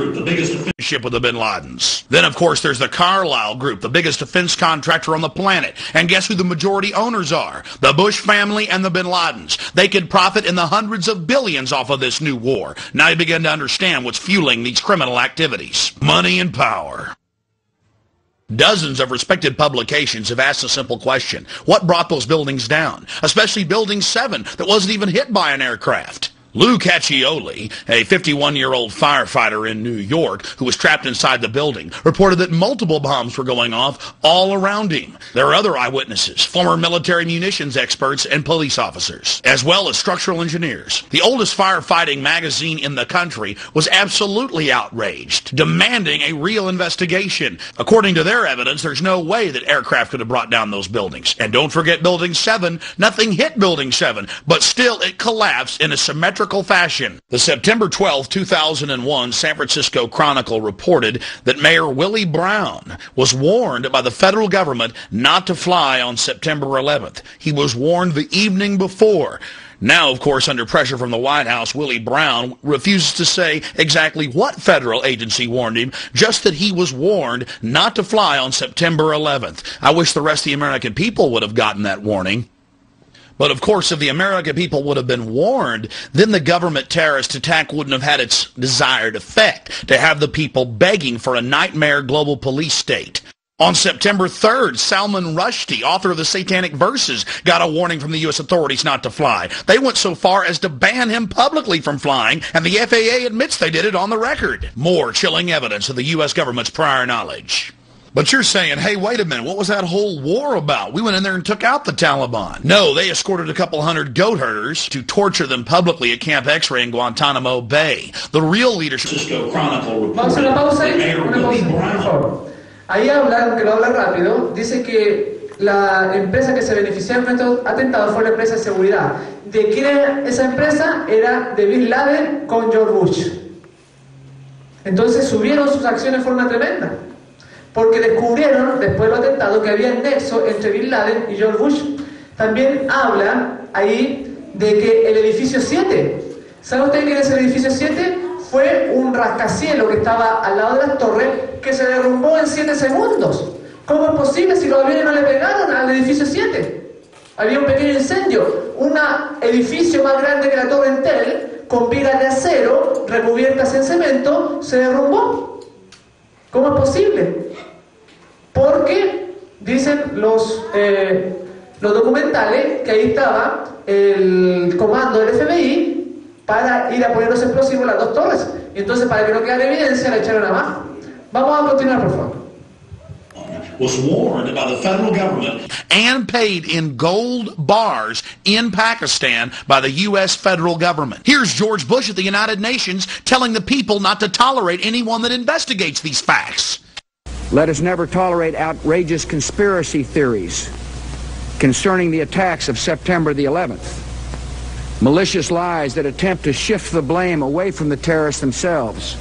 Group, the biggest ship with the bin Ladens. Then, of course, there's the Carlyle Group, the biggest defense contractor on the planet. And guess who the majority owners are? The Bush family and the bin Ladens. They could profit in the hundreds of billions off of this new war. Now you begin to understand what's fueling these criminal activities. Money and power. Dozens of respected publications have asked a simple question. What brought those buildings down? Especially Building 7 that wasn't even hit by an aircraft. Lou Caccioli, a 51-year-old firefighter in New York who was trapped inside the building, reported that multiple bombs were going off all around him. There are other eyewitnesses, former military munitions experts and police officers, as well as structural engineers. The oldest firefighting magazine in the country was absolutely outraged, demanding a real investigation. According to their evidence, there's no way that aircraft could have brought down those buildings. And don't forget Building 7. Nothing hit Building 7, but still it collapsed in a symmetrical fashion. The September 12, 2001 San Francisco Chronicle reported that Mayor Willie Brown was warned by the federal government not to fly on September 11th. He was warned the evening before. Now, of course, under pressure from the White House, Willie Brown refuses to say exactly what federal agency warned him, just that he was warned not to fly on September 11th. I wish the rest of the American people would have gotten that warning. But of course, if the American people would have been warned, then the government terrorist attack wouldn't have had its desired effect, to have the people begging for a nightmare global police state. On September 3rd, Salman Rushdie, author of the Satanic Verses, got a warning from the U.S. authorities not to fly. They went so far as to ban him publicly from flying, and the FAA admits they did it on the record. More chilling evidence of the U.S. government's prior knowledge. But you're saying, hey, wait a minute, what was that whole war about? We went in there and took out the Taliban. No, they escorted a couple hundred goat herders to torture them publicly at Camp X-Ray in Guantanamo Bay. The real leadership... Francisco Chronicle reported... Vamos a una pausa ahí, por favor. Ahí habla, aunque lo habla rápido, dice que la empresa que se beneficiaba con estos atentados fue la empresa de seguridad. ¿De quién era esa empresa? Era de Bin Laden con George Bush. Entonces subieron sus acciones de forma tremenda. Porque descubrieron, después del atentado, que había nexo entre Bin Laden y George Bush. También habla ahí de que el edificio 7, ¿sabe usted quién es el edificio 7? Fue un rascacielos que estaba al lado de las torres que se derrumbó en 7 segundos. ¿Cómo es posible si los aviones no le pegaron al edificio 7? Había un pequeño incendio. Un edificio más grande que la Torre Entel, con vigas de acero recubiertas en cemento, se derrumbó. ¿Cómo es posible? Porque dicen los documentales que ahí estaba el comando del FBI para ir a poner los explosivos en las dos torres. Y entonces, para que no quede evidencia, la echaron abajo. Vamos a continuar, por favor. Was warned by the federal government and paid in gold bars in Pakistan by the U.S. federal government. Here's George Bush at the United Nations telling the people not to tolerate anyone that investigates these facts. Let us never tolerate outrageous conspiracy theories concerning the attacks of September the 11th. Malicious lies that attempt to shift the blame away from the terrorists themselves,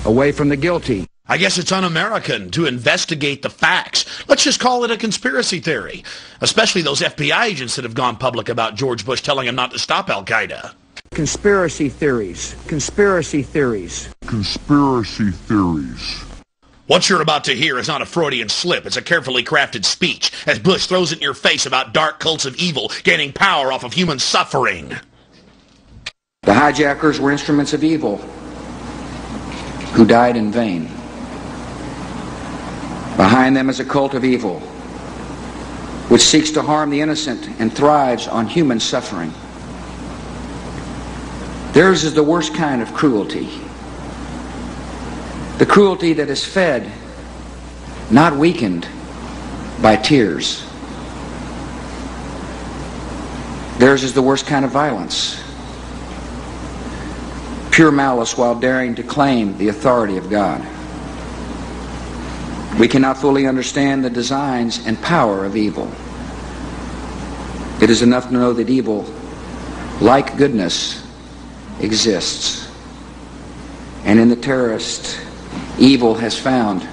away from the guilty. I guess it's un-American to investigate the facts. Let's just call it a conspiracy theory, especially those FBI agents that have gone public about George Bush telling him not to stop Al-Qaeda. Conspiracy theories, conspiracy theories. Conspiracy theories. What you're about to hear is not a Freudian slip. It's a carefully crafted speech as Bush throws it in your face about dark cults of evil gaining power off of human suffering. The hijackers were instruments of evil who died in vain. Behind them is a cult of evil which seeks to harm the innocent and thrives on human suffering. Theirs is the worst kind of cruelty. The cruelty that is fed, not weakened, by tears. Theirs is the worst kind of violence. Pure malice while daring to claim the authority of God. We cannot fully understand the designs and power of evil. It is enough to know that evil, like goodness, exists. And in the terrorist, evil has found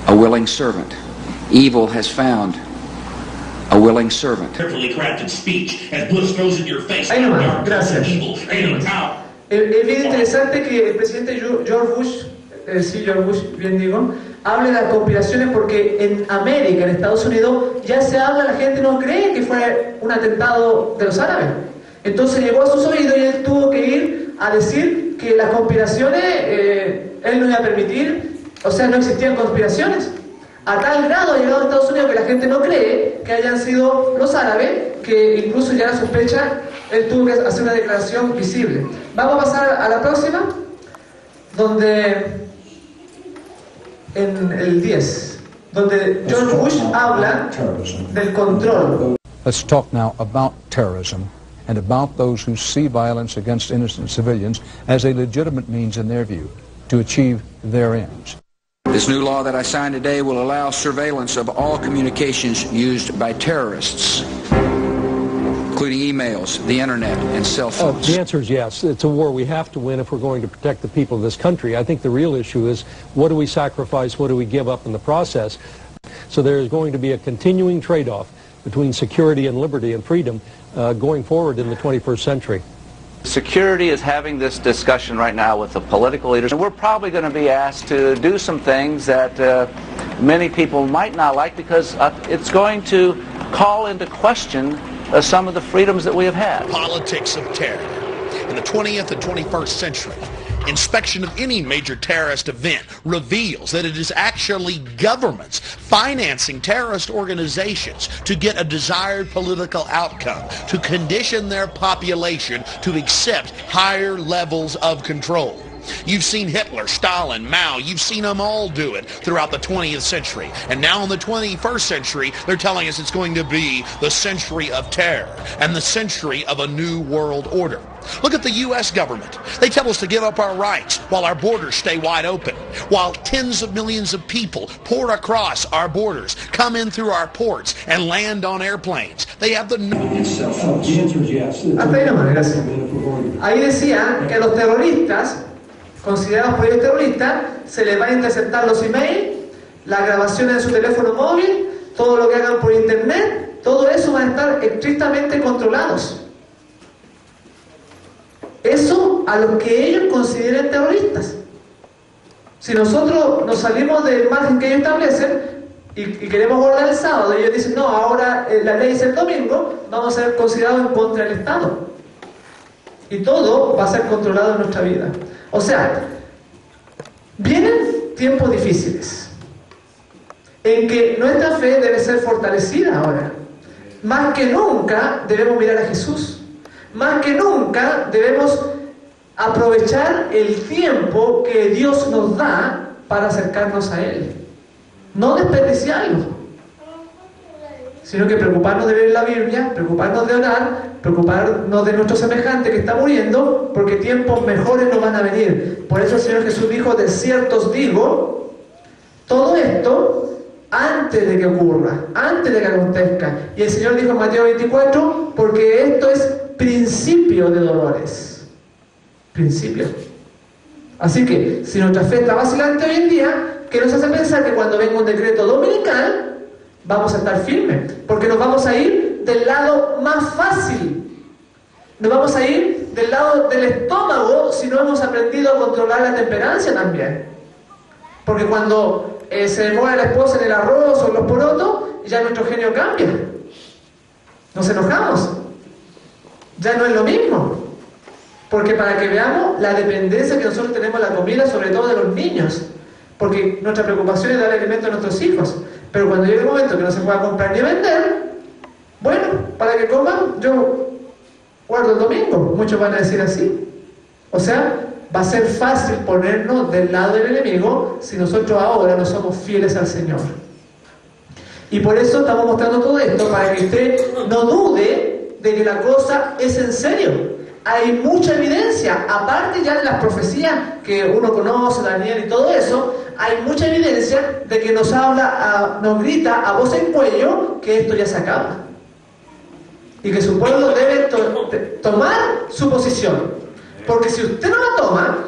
a willing servant. Evil has found a willing servant. Carefully crafted speech as Bush throws in your face. Ahí nomás, gracias. Evil, gaining power. Es bien interesante que el presidente George Bush, George Bush, bien digo, hable de las conspiraciones porque en América, en Estados Unidos, ya se habla, la gente no cree que fue un atentado de los árabes. Entonces llegó a sus oídos y él tuvo que ir a decir que las conspiraciones, él no iba a permitir, o sea, no existían conspiraciones. A tal grado ha llegado a Estados Unidos que la gente no cree que hayan sido los árabes, que incluso ya la sospecha, él tuvo que hacer una declaración visible. Vamos a pasar a la próxima, donde en el 10, donde George Bush habla del control. Let's talk now about terrorism and about those who see violence against innocent civilians as a legitimate means in their view to achieve their ends. This new law that I signed today will allow surveillance of all communications used by terrorists, including emails, the internet, and cell phones. The answer is yes. It's a war we have to win if we're going to protect the people of this country. I think the real issue is what do we sacrifice, what do we give up in the process? So there is going to be a continuing trade-off between security and liberty and freedom going forward in the 21st century. Security is having this discussion right now with the political leaders, and we're probably going to be asked to do some things that many people might not like because it's going to call into question some of the freedoms that we have had. Politics of terror. In the 20th and 21st century, inspection of any major terrorist event reveals that it is actually governments financing terrorist organizations to get a desired political outcome, to condition their population to accept higher levels of control. You've seen Hitler, Stalin, Mao, you've seen them all do it throughout the 20th century. And now in the 21st century, they're telling us it's going to be the century of terror and the century of a new world order. Look at the U.S. government. They tell us to give up our rights while our borders stay wide open, while tens of millions of people pour across our borders, come in through our ports, and land on airplanes. They have the... Hasta ahí nomás, gracias. Ahí decía que a los terroristas, considerados por ellos terroristas, se les va a interceptar los emails, las grabaciones de su teléfono móvil, todo lo que hagan por internet, todo eso va a estar estrictamente controlados. Eso a los que ellos consideren terroristas. Si nosotros nos salimos del margen que ellos establecen y queremos guardar el sábado, y ellos dicen, no, ahora la ley es el domingo, vamos a ser considerados en contra del Estado. Y todo va a ser controlado en nuestra vida. O sea, vienen tiempos difíciles en que nuestra fe debe ser fortalecida ahora. Más que nunca debemos mirar a Jesús. Más que nunca debemos aprovechar el tiempo que Dios nos da para acercarnos a Él. No desperdiciarlo, sino que preocuparnos de leer la Biblia, preocuparnos de orar, preocuparnos de nuestro semejante que está muriendo, porque tiempos mejores nos van a venir. Por eso el Señor Jesús dijo, de cierto os digo, todo esto antes de que ocurra, antes de que acontezca. Y el Señor dijo en Mateo 24, porque esto es principio de dolores. Principio. Así que, si nuestra fe está vacilante hoy en día, ¿qué nos hace pensar que cuando venga un decreto dominical, vamos a estar firmes? Porque nos vamos a ir del lado más fácil. Nos vamos a ir del lado del estómago si no hemos aprendido a controlar la temperancia también. Porque cuando se demora la esposa en el arroz o en los porotos, ya nuestro genio cambia. Nos enojamos. Ya no es lo mismo. Porque para que veamos la dependencia que nosotros tenemos de la comida, sobre todo de los niños. Porque nuestra preocupación es dar alimento a nuestros hijos. Pero cuando llegue el momento que no se pueda comprar ni vender, bueno, para que coman, yo guardo el domingo. Muchos van a decir así. O sea, va a ser fácil ponernos del lado del enemigo si nosotros ahora no somos fieles al Señor. Y por eso estamos mostrando todo esto, para que usted no dude de que la cosa es en serio. Hay mucha evidencia, aparte ya de las profecías que uno conoce, Daniel y todo eso, hay mucha evidencia de que nos habla, nos grita a voz en cuello que esto ya se acaba. Y que su pueblo debe tomar su posición. Porque si usted no la toma,